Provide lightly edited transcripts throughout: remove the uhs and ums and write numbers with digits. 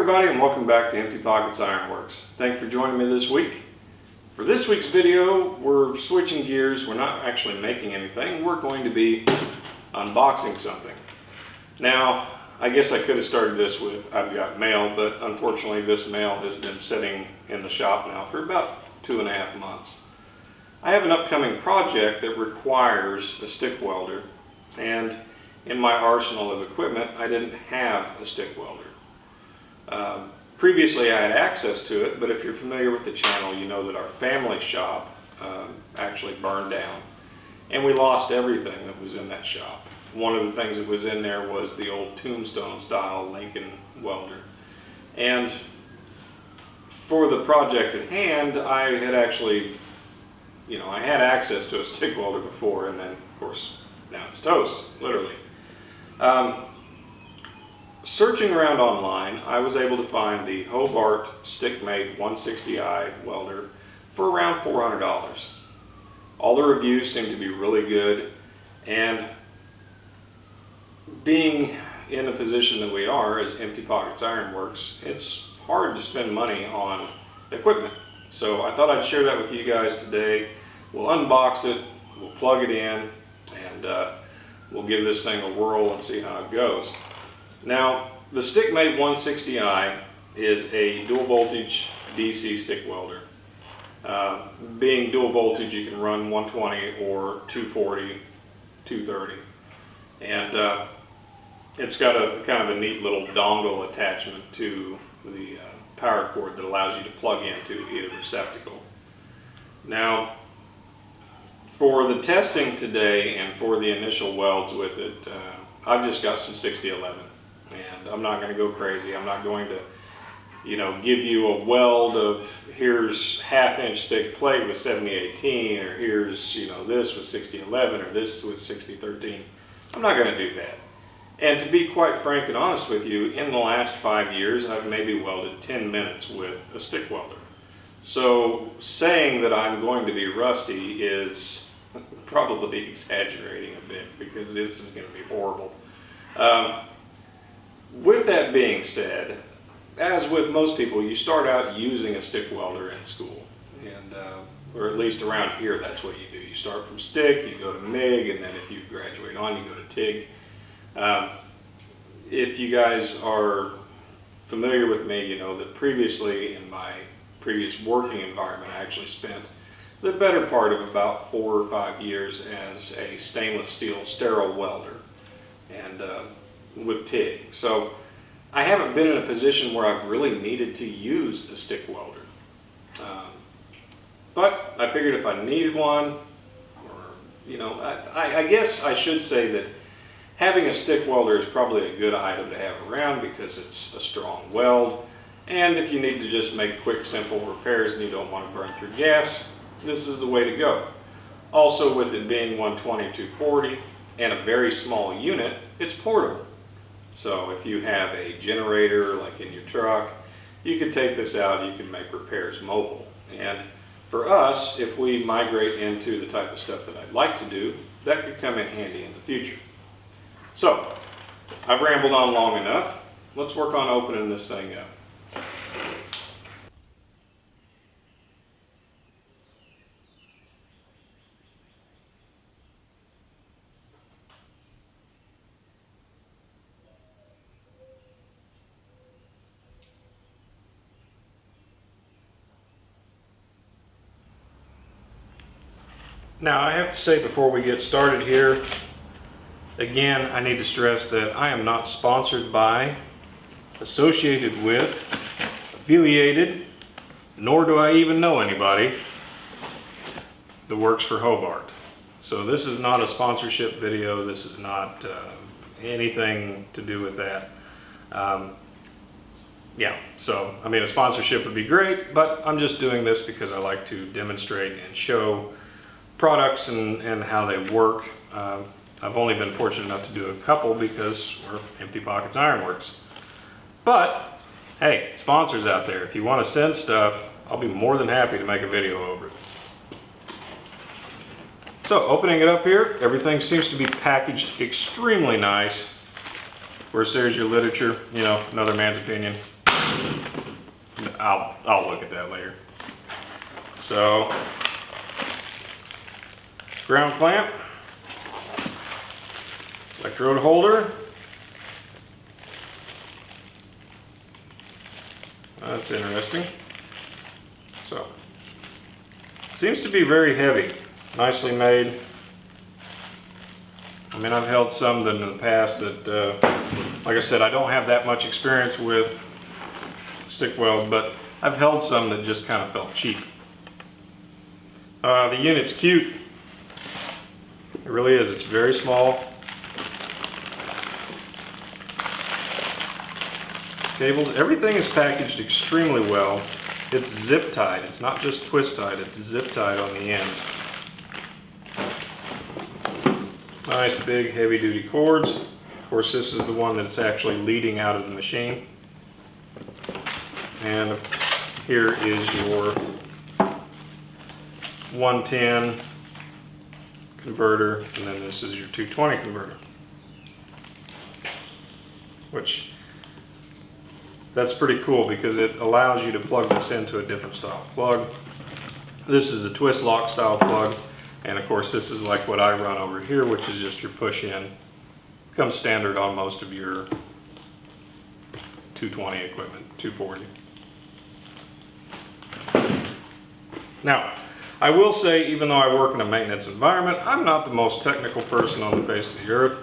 everybody, and welcome back to Empty Pockets Ironworks. Thanks for joining me this week. For this week's video, we're switching gears. We're not actually making anything. We're going to be unboxing something. Now, I guess I could have started this with I've got mail, but unfortunately this mail has been sitting in the shop now for about 2.5 months. I have an upcoming project that requires a stick welder, and in my arsenal of equipment, I didn't have a stick welder. Previously I had access to it, but if you're familiar with the channel, you know that our family shop actually burned down, and we lost everything that was in that shop. One of the things that was in there was the old tombstone style Lincoln welder. And for the project at hand, I had actually, I had access to a stick welder before, and then of course now it's toast, literally. Searching around online, I was able to find the Hobart Stickmate 160i Welder for around $400. All the reviews seem to be really good, and being in the position that we are as Empty Pockets Ironworks, it's hard to spend money on equipment. So I thought I'd share that with you guys today. We'll unbox it, we'll plug it in, and we'll give this thing a whirl and see how it goes. Now, the Stickmate 160i is a dual voltage DC stick welder. Being dual voltage, you can run 120 or 240, 230. And it's got a kind of a neat little dongle attachment to the power cord that allows you to plug into either receptacle. Now, for the testing today and for the initial welds with it, I've just got some 6011. And I'm not going to go crazy. I'm not going to, give you a weld of here's 1/2-inch thick plate with 7018, or here's, this with 6011, or this with 6013. I'm not going to do that. And to be quite frank and honest with you, in the last 5 years, I've maybe welded 10 minutes with a stick welder. So saying that I'm going to be rusty is probably exaggerating a bit, because this is going to be horrible. With that being said, as with most people, you start out using a stick welder in school, and or at least around here, that's what you do. You start from stick, you go to MIG, and then if you graduate on, you go to TIG. If you guys are familiar with me, you know that previously in my previous working environment, I actually spent the better part of about 4 or 5 years as a stainless steel sterile welder, and with TIG. So I haven't been in a position where I've really needed to use a stick welder. But I figured if I needed one, or, I guess I should say that having a stick welder is probably a good item to have around because it's a strong weld. And if you need to just make quick, simple repairs and you don't want to burn through gas, this is the way to go. Also, with it being 120, 240 and a very small unit, it's portable. So if you have a generator like in your truck, you can take this out, you can make repairs mobile. And for us, if we migrate into the type of stuff that I'd like to do, that could come in handy in the future. So, I've rambled on long enough. Let's work on opening this thing up. Now, I have to say before we get started here, again, I need to stress that I am not sponsored by, associated with, affiliated, nor do I even know anybody that works for Hobart. So this is not a sponsorship video. This is not anything to do with that. So a sponsorship would be great, but I'm just doing this because I like to demonstrate and show products and how they work. I've only been fortunate enough to do a couple because we're Empty Pockets Ironworks. But hey, sponsors out there, if you want to send stuff, I'll be more than happy to make a video over it. So opening it up here, everything seems to be packaged extremely nice. Of course, there's your literature, another man's opinion. I'll look at that later. So, ground clamp, electrode holder. That's interesting. So, seems to be very heavy, nicely made. I mean, I've held some in the past that, like I said, I don't have that much experience with stick weld, but I've held some that just kind of felt cheap. The unit's cute. It really is. It's very small. Cables, everything is packaged extremely well. It's zip tied. It's not just twist tied, it's zip tied on the ends. Nice big heavy duty cords. Of course, this is the one that's actually leading out of the machine. And here is your 110 converter, and then this is your 220 converter. Which, that's pretty cool because it allows you to plug this into a different style plug. This is a twist lock style plug. And of course this is like what I run over here, which is just your push in. Comes standard on most of your 220 equipment, 240. Now, I will say, even though I work in a maintenance environment, I'm not the most technical person on the face of the earth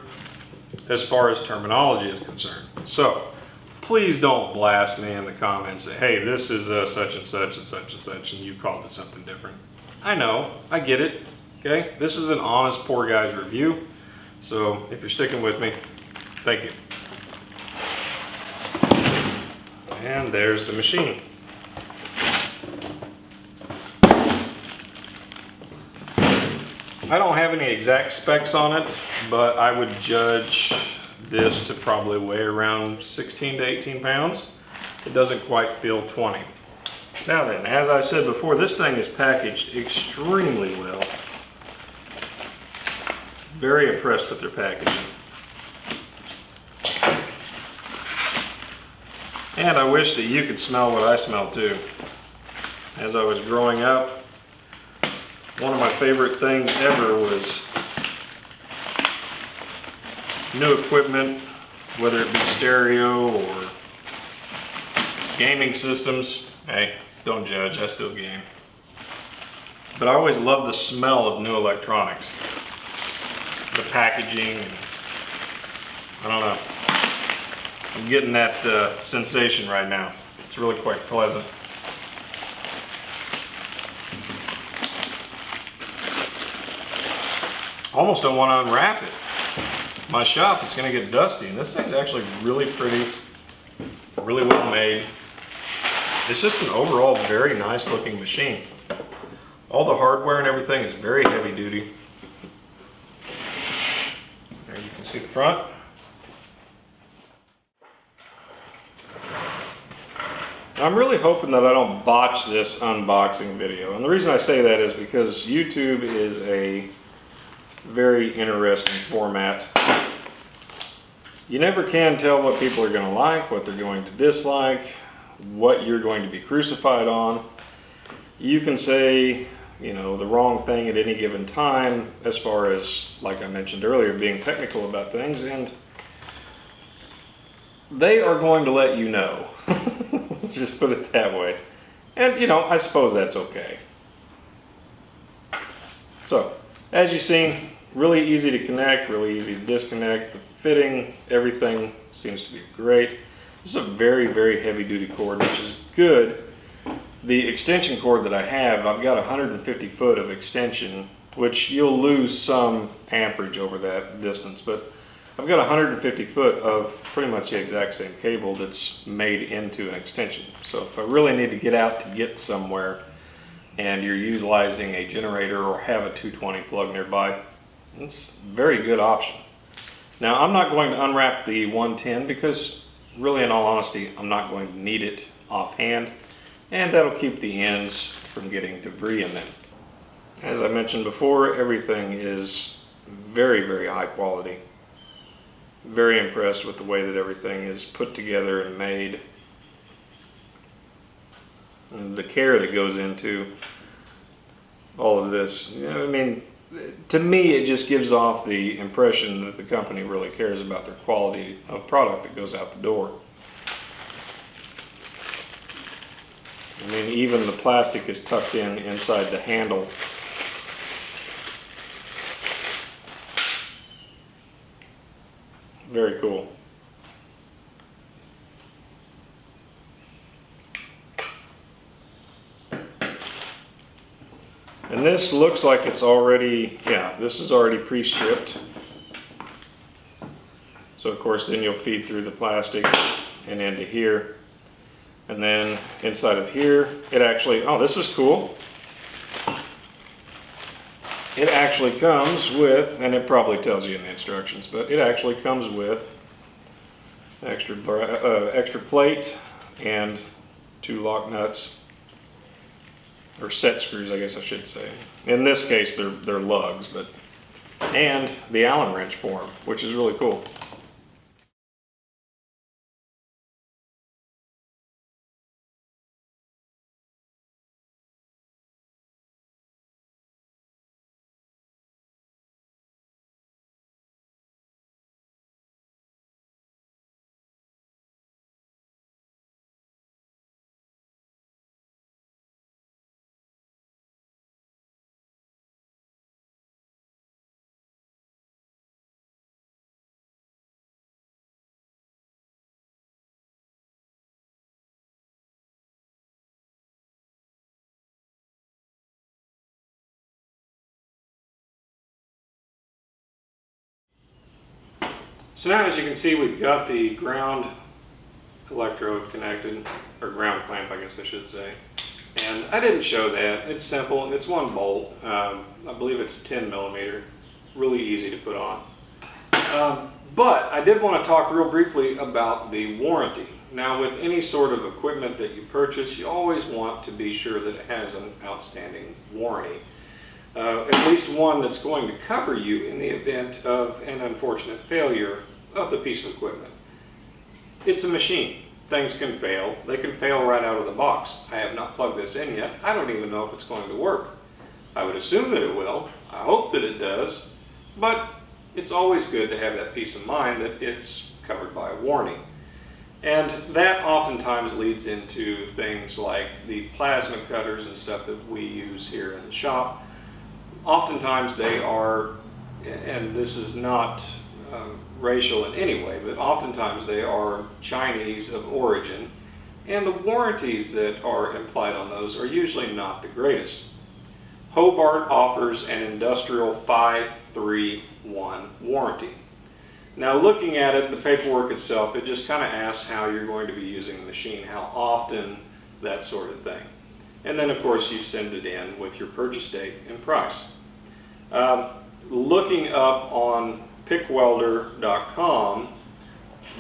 as far as terminology is concerned. So, please don't blast me in the comments that, hey, this is such and such and such and such, and you called it something different. I know, I get it. Okay, this is an honest poor guy's review, so if you're sticking with me, thank you. And there's the machine. I don't have any exact specs on it, but I would judge this to probably weigh around 16 to 18 pounds. It doesn't quite feel 20. Now then, as I said before, this thing is packaged extremely well. Very impressed with their packaging. And I wish that you could smell what I smell too. As I was growing up, one of my favorite things ever was new equipment, whether it be stereo or gaming systems. Hey, don't judge, I still game. But I always loved the smell of new electronics. The packaging, I don't know. I'm getting that sensation right now. It's really quite pleasant. Almost don't want to unwrap it. My shop, it's going to get dusty, and this thing's actually really pretty, really well made. It's just an overall very nice looking machine. All the hardware and everything is very heavy duty. There you can see the front. I'm really hoping that I don't botch this unboxing video. And the reason I say that is because YouTube is a very interesting format. You never can tell what people are going to like, what they're going to dislike, what you're going to be crucified on. You can say, you know, the wrong thing at any given time as far as, like I mentioned earlier, being technical about things, and they are going to let you know. Let's just put it that way. And, you know, I suppose that's okay. So, as you've seen, really easy to connect, really easy to disconnect. The fitting, everything seems to be great. This is a very, very heavy duty cord, which is good. The extension cord that I have, I've got 150 foot of extension, which you'll lose some amperage over that distance, but I've got 150 foot of pretty much the exact same cable that's made into an extension. So if I really need to get out to get somewhere and you're utilizing a generator or have a 220 plug nearby, it's a very good option. Now I'm not going to unwrap the 110 because really, in all honesty, I'm not going to need it offhand, and that'll keep the ends from getting debris in them. As I mentioned before, everything is very, very high quality. Very impressed with the way that everything is put together and made. and the care that goes into all of this. I mean, to me, it just gives off the impression that the company really cares about their quality of product that goes out the door. I mean, even the plastic is tucked in inside the handle. Very cool. And this looks like it's already, yeah, this is already pre-stripped. So of course then you'll feed through the plastic and into here. And then inside of here, it actually, oh, this is cool. It actually comes with, and it probably tells you in the instructions, but it actually comes with extra plate and 2 lock nuts, or set screws, I guess I should say. In this case, they're lugs, but, and the Allen wrench for them, which is really cool. So now, as you can see, we've got the ground electrode connected, or ground clamp, I guess I should say. And I didn't show that. It's simple. It's 1 bolt. I believe it's 10 millimeter. Really easy to put on. But I did want to talk real briefly about the warranty. Now, with any sort of equipment that you purchase, you always want to be sure that it has an outstanding warranty. At least one that's going to cover you in the event of an unfortunate failure of the piece of equipment. It's a machine. Things can fail. They can fail right out of the box. I have not plugged this in yet. I don't even know if it's going to work. I would assume that it will. I hope that it does. But it's always good to have that peace of mind that it's covered by a warranty. And that oftentimes leads into things like the plasma cutters and stuff that we use here in the shop. Oftentimes they are, and this is not racial in any way, but oftentimes they are Chinese of origin, and the warranties that are implied on those are usually not the greatest. Hobart offers an industrial 531 warranty. Now, looking at it, the paperwork itself, it just kind of asks how you're going to be using the machine, how often, that sort of thing. And then of course you send it in with your purchase date and price. Looking up on pickwelder.com,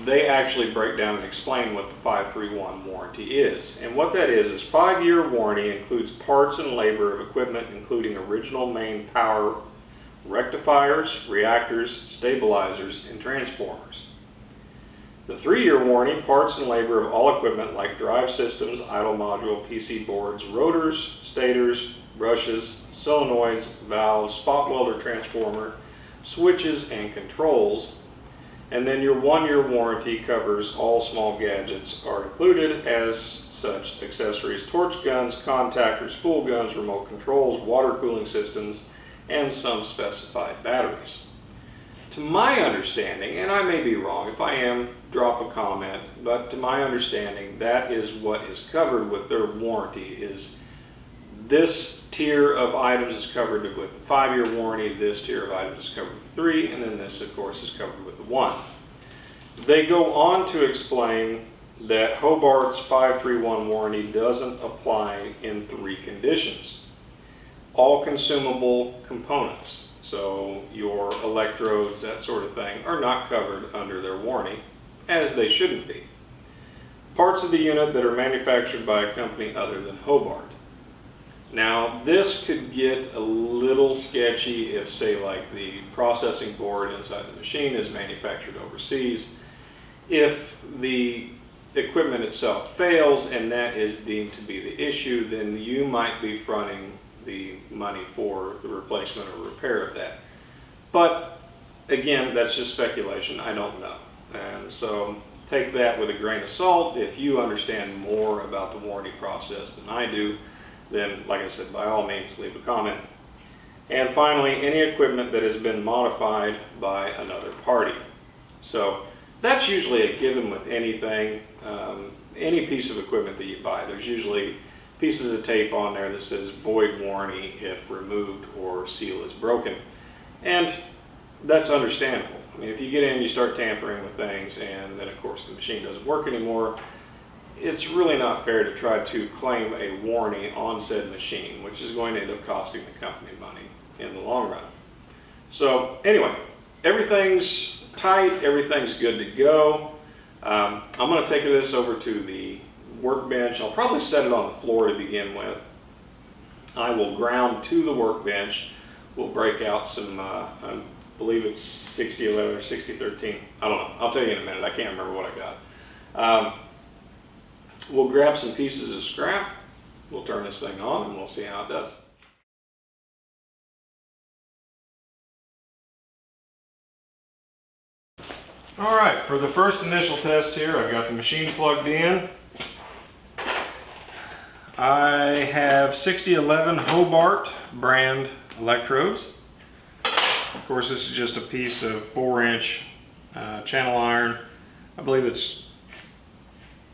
they actually break down and explain what the 531 warranty is. And what that is 5-year warranty includes parts and labor of equipment including original main power, rectifiers, reactors, stabilizers, and transformers. The 3-year warranty, parts and labor of all equipment like drive systems, idle module, PC boards, rotors, stators, brushes, solenoids, valves, spot welder transformer, switches, and controls. And then your 1-year warranty covers all small gadgets are included as such accessories, torch guns, contactors, spool guns, remote controls, water cooling systems, and some specified batteries. To my understanding, and I may be wrong, if I am, drop a comment, but to my understanding, that is what is covered with their warranty. Is this tier of items is covered with the 5-year warranty, this tier of items is covered with 3, and then this, of course, is covered with the 1. They go on to explain that Hobart's 531 warranty doesn't apply in 3 conditions. All consumable components, so your electrodes, that sort of thing, are not covered under their warranty, as they shouldn't be. Parts of the unit that are manufactured by a company other than Hobart. Now, this could get a little sketchy if, say, like the processing board inside the machine is manufactured overseas. If the equipment itself fails and that is deemed to be the issue, then you might be fronting the money for the replacement or repair of that. But again, that's just speculation. I don't know. And so take that with a grain of salt. If you understand more about the warranty process than I do, then like I said, by all means, leave a comment. And finally, any equipment that has been modified by another party. So that's usually a given with anything, any piece of equipment that you buy. There's usually pieces of tape on there that says void warranty if removed or seal is broken. And that's understandable. I mean, if you get in, you start tampering with things, and then of course the machine doesn't work anymore, it's really not fair to try to claim a warranty on said machine, which is going to end up costing the company money in the long run. So anyway, everything's tight, everything's good to go. I'm going to take this over to the workbench. I'll probably set it on the floor to begin with. I will ground to the workbench. We'll break out some, I believe it's 6011 or 6013. I don't know. I'll tell you in a minute. I can't remember what I got. We'll grab some pieces of scrap. We'll turn this thing on and we'll see how it does. Alright, for the first initial test here, I've got the machine plugged in. I have 6011 Hobart brand electrodes. Of course, this is just a piece of 4-inch channel iron. I believe it's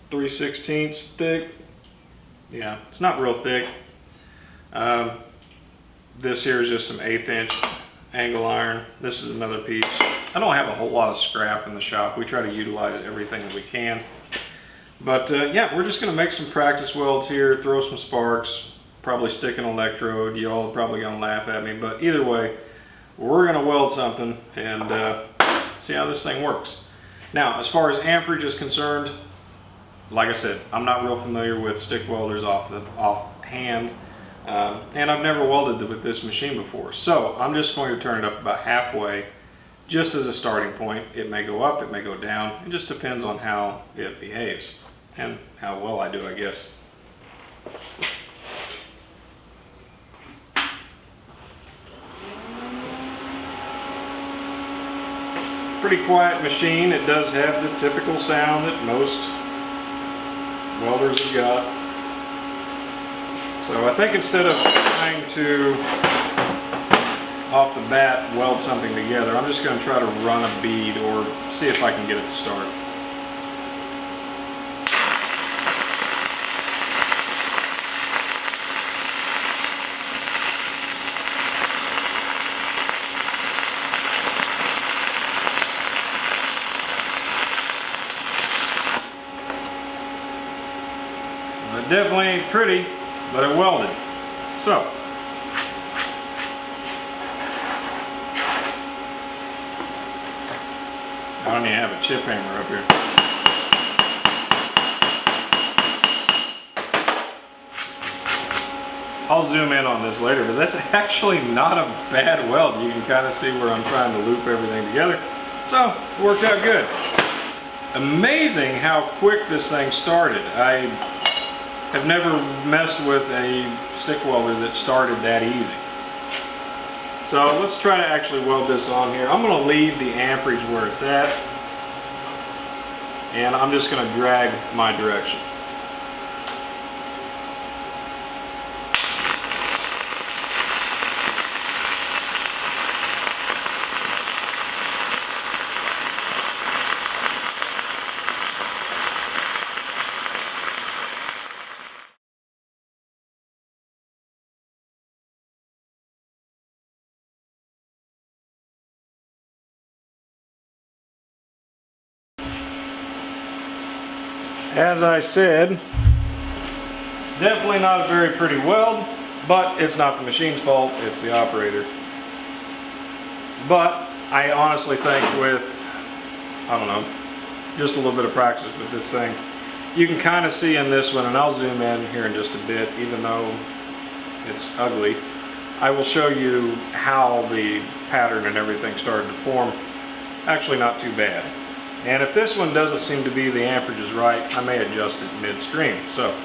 3/16 thick. Yeah, it's not real thick. This here is just some 1/8-inch angle iron. This is another piece. I don't have a whole lot of scrap in the shop. We try to utilize everything that we can. But yeah, we're just going to make some practice welds here, throw some sparks, probably stick an electrode. You all are probably going to laugh at me, but either way, we're going to weld something and see how this thing works. Now, as far as amperage is concerned, like I said, I'm not real familiar with stick welders offhand, and I've never welded with this machine before. So I'm just going to turn it up about halfway, just as a starting point. It may go up, it may go down. It just depends on how it behaves and how well I do, I guess. Pretty quiet machine. It does have the typical sound that most welders have got. So I think instead of trying to, off the bat, weld something together, I'm just going to try to run a bead or see if I can get it to start. It definitely ain't pretty, but it welded. So, I don't even have a chip hammer up here. I'll zoom in on this later, but that's actually not a bad weld. You can kind of see where I'm trying to loop everything together. So, it worked out good. Amazing how quick this thing started. I have never messed with a stick welder that started that easy. So let's try to actually weld this on here. I'm going to leave the amperage where it's at, and I'm just going to drag my direction. As I said, definitely not a very pretty weld, but it's not the machine's fault, it's the operator. But I honestly think with, I don't know, just a little bit of practice with this thing, you can kind of see in this one, and I'll zoom in here in just a bit, even though it's ugly. I will show you how the pattern and everything started to form. Actually not too bad. And if this one doesn't seem to be the amperage is right, I may adjust it midstream. So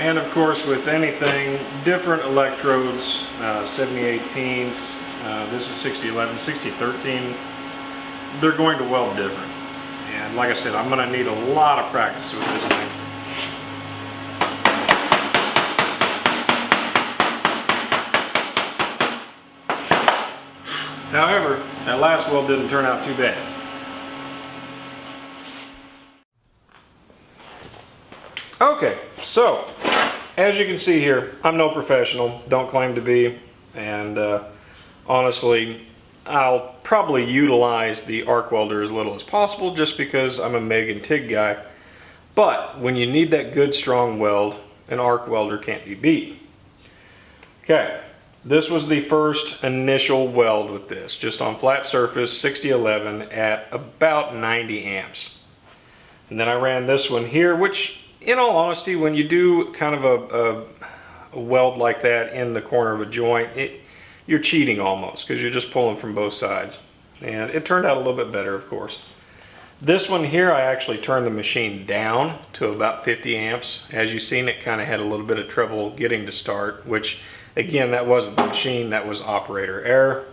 and of course, with anything, different electrodes, 7018s, this is 6011, 6013, they're going to weld different. And like I said, I'm going to need a lot of practice with this thing. However, that last weld didn't turn out too bad. Okay, so as you can see here, I'm no professional, don't claim to be, and honestly, I'll probably utilize the arc welder as little as possible just because I'm a MIG and TIG guy. But when you need that good strong weld, an arc welder can't be beat. Okay, this was the first initial weld with this, just on flat surface, 6011 at about 90 amps. And then I ran this one here, which in all honesty, when you do kind of a weld like that in the corner of a joint, you're cheating almost because you're just pulling from both sides. And it turned out a little bit better, of course. This one here, I actually turned the machine down to about 50 amps. As you've seen, it kind of had a little bit of trouble getting to start, which again, that wasn't the machine, that was operator error.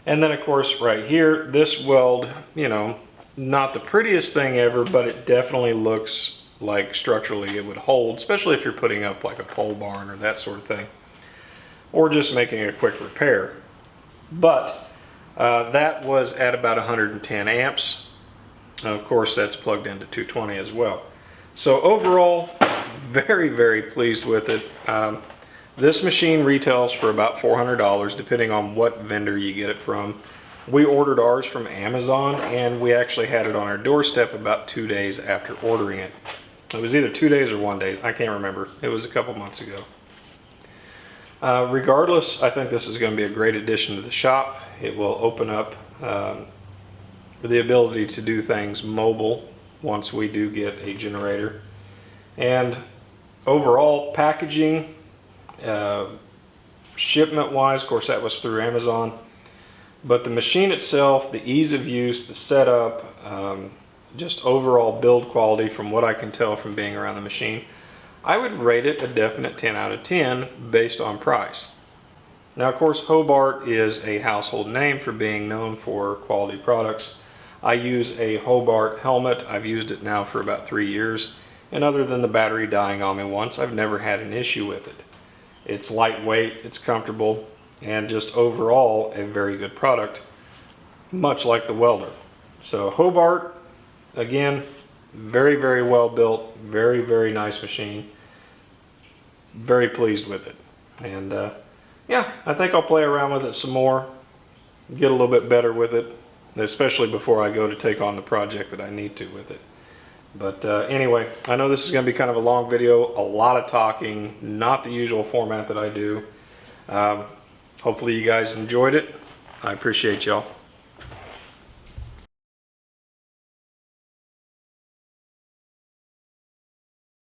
And then of course right here, this weld, you know, not the prettiest thing ever, but it definitely looks like structurally it would hold, especially if you're putting up like a pole barn or that sort of thing, or just making a quick repair. But that was at about 110 amps. Of course, that's plugged into 220 as well. So overall, very, very pleased with it. This machine retails for about $400, depending on what vendor you get it from. We ordered ours from Amazon, and we actually had it on our doorstep about 2 days after ordering it. It was either 2 days or 1 day, I can't remember. It was a couple months ago. Regardless, I think this is going to be a great addition to the shop. It will open up the ability to do things mobile once we do get a generator. And overall packaging, shipment wise, of course that was through Amazon, but the machine itself, the ease of use, the setup, just overall build quality from what I can tell from being around the machine, I would rate it a definite 10 out of 10 based on price. Now of course Hobart is a household name for being known for quality products. I use a Hobart helmet. I've used it now for about 3 years, and other than the battery dying on me once, I've never had an issue with it. It's lightweight, it's comfortable, and just overall a very good product, much like the welder. So Hobart, again, very, very well built, very, very nice machine. Very pleased with it. And yeah, I think I'll play around with it some more, get a little bit better with it, especially before I go to take on the project that I need to with it. But anyway, I know this is going to be kind of a long video, a lot of talking, not the usual format that I do. Hopefully you guys enjoyed it. I appreciate y'all.